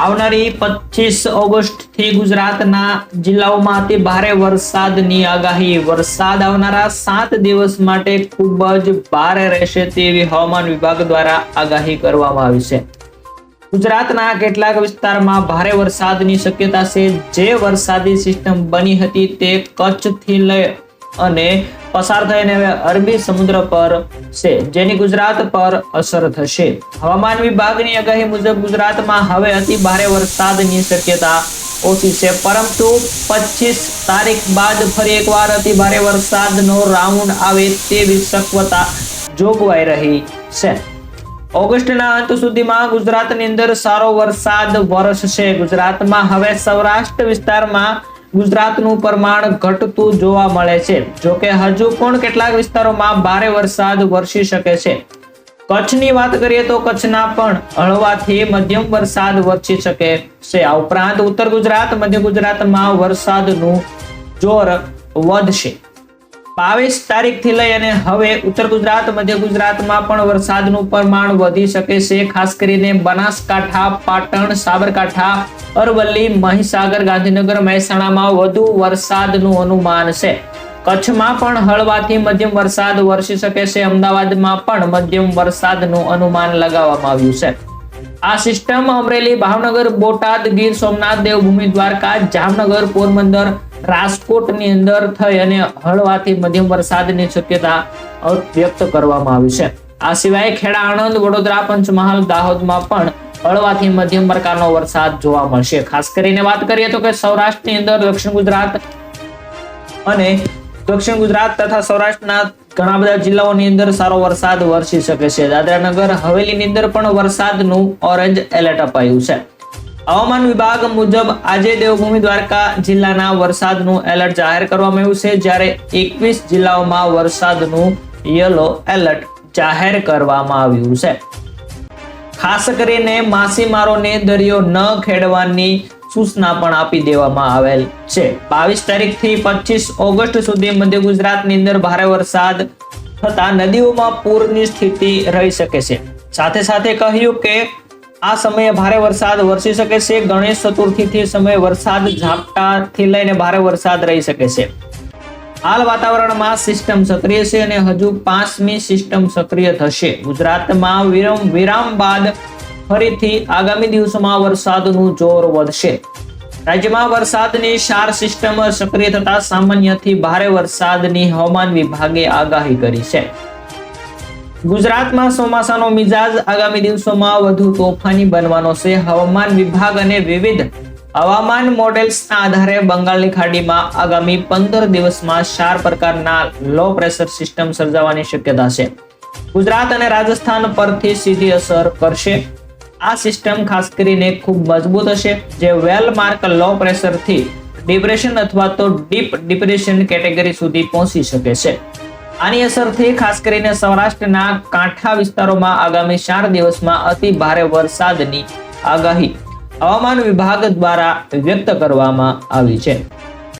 આવનારી 25 ઓગસ્ટ થી ગુજરાતના જિલ્લાઓમાં અતિ ભારે વરસાદની આગાહી. વરસાદ આવનારા 7 દિવસ માટે ખૂબ જ ભારે રહેશે તેવી હવામાન વિભાગ દ્વારા આગાહી કરવામાં આવી છે. ગુજરાતના કેટલાક વિસ્તારમાં ભારે વરસાદની શક્યતા છે. જે વરસાદી સિસ્ટમ બની હતી તે કચ્છથી લઈ અને પસાર થઈને હવે અરબી સમુદ્ર પર છે, જેની ગુજરાત પર અસર થશે. હવામાન વિભાગની આગાહી મુજબ ગુજરાતમાં હવે અતિ ભારે વરસાદની શક્યતા ઓછી છે, પરંતુ 25 તારીખ બાદ ફરી એકવાર અતિ ભારે વરસાદનો રાઉન્ડ આવે તેવી શક્યતા જોગવાઈ રહી છે. ઓગસ્ટના અંત સુધીમાં ગુજરાતની અંદર સારો વરસાદ વરસશે. ગુજરાતમાં હવે સૌરાષ્ટ્ર વિસ્તારમાં ગુજરાતનું પ્રમાણ ઘટતું જોવા મળે છે. જોકે હજુ પણ કેટલાક વિસ્તારોમાં ભારે વરસાદ વરસી શકે છે. કચ્છની વાત કરીએ તો કચ્છના પણ હળવાથી મધ્યમ વરસાદ વરસી શકે છે. આ ઉપરાંત ઉત્તર ગુજરાત, મધ્ય ગુજરાતમાં વરસાદનું જોર વધશે. 22 તારીખથી લઈ અને હવે ઉત્તર ગુજરાત, મધ્ય ગુજરાતમાં પણ વરસાદનું પ્રમાણ વધી શકે છે. ખાસ કરીને બનાસકાંઠા, પાટણ, સાબરકાંઠા, અરવલ્લી, મહીસાગર, ગાંધીનગર, મહેસાણામાં વધુ વરસાદનું અનુમાન છે. કચ્છમાં પણ હળવાથી મધ્યમ વરસાદ વરસી શકે છે. અમદાવાદમાં પણ મધ્યમ વરસાદનું અનુમાન લગાવવામાં આવ્યું છે. આ સિસ્ટમ અમરેલી, ભાવનગર, બોટાદ, ગીર સોમનાથ, દેવભૂમિ દ્વારકા, જામનગર, પોરબંદર, રાજકોટની અંદર થઈ અને હળવાથી મધ્યમ વરસાદની શક્યતા વ્યક્ત કરવામાં આવી છે. આ સિવાય ખેડા, આણંદ, વડોદરા, પંચમહાલ, દાહોદમાં પણ હળવાથી મધ્યમ પ્રકારનો વરસાદ જોવા મળશે. ખાસ કરીને વાત કરીએ તો કે સૌરાષ્ટ્રની અંદર દક્ષિણ ગુજરાત તથા સૌરાષ્ટ્રના ઘણા બધા જિલ્લાઓની અંદર સારો વરસાદ વરસી શકે છે. દાદરા નગર હવેલીની અંદર પણ વરસાદનું ઓરેન્જ એલર્ટ અપાયું છે. હવામાન વિભાગ મુજબ આજે દેવભૂમિ દ્વારકા જિલ્લાના વરસાદનું એલર્ટ જાહેર કરવામાં આવ્યું છે, જ્યારે 21 જિલ્લાઓમાં વરસાદનું યલો એલર્ટ જાહેર કરવામાં આવ્યું છે. ખાસ કરીને માછીમારોને દરિયો ન ખેડવાની સૂચના પણ આપી દેવામાં આવેલ છે. 22 તારીખથી 25 ઓગસ્ટ સુધી મધ્ય ગુજરાતની અંદર ભારે વરસાદ થતા નદીઓમાં પૂરની સ્થિતિ રહી શકે છે. સાથે સાથે કહ્યું કે આ સમયે ભારે વરસાદ વરસી શકે છે. ગણેશ ચતુર્થીથી સમયે વરસાદ ઝાપટાથી લઈને ભારે વરસાદ રહી શકે છે. હાલ વાતાવરણમાં સિસ્ટમ સક્રિય છે અને હજુ 5મી સિસ્ટમ સક્રિય થશે. ગુજરાતમાં વિરામ બાદ ફરીથી આગામી દિવસોમાં વરસાદનું જોર વધશે. રાજ્યમાં વરસાદની 4 સિસ્ટમ સક્રિય થતા સામાન્યથી ભારે વરસાદની હવામાન વિભાગે આગાહી કરી છે. ગુજરાતમાં ચોમાસાનો મિજાજ આગામી દિવસોમાં વધુ તોફાની બનવાનો છે. હવામાન વિભાગ અને વિવિધ હવામાન મોડેલ્સના આધારે બંગાળની ખાડીમાં આગામી 15 દિવસમાં 4 પ્રકારના લો પ્રેશર સિસ્ટમ સર્જાવાની શક્યતા છે. ગુજરાત અને રાજસ્થાન પરથી સીધી અસર કરશે. આ સિસ્ટમ ખાસ કરીને ખૂબ મજબૂત હશે, જે વેલ માર્ક લો પ્રેશરથી ડિપ્રેશન અથવા તો ડીપ ડિપ્રેશન કેટેગરી સુધી પહોંચી શકે છે. આની અસરથી ખાસ કરીને સૌરાષ્ટ્રના કાંઠા વિસ્તારોમાં આગામી 4 દિવસમાં અતિ ભારે વરસાદની આગાહી હવામાન વિભાગ દ્વારા વ્યક્ત કરવામાં આવી છે.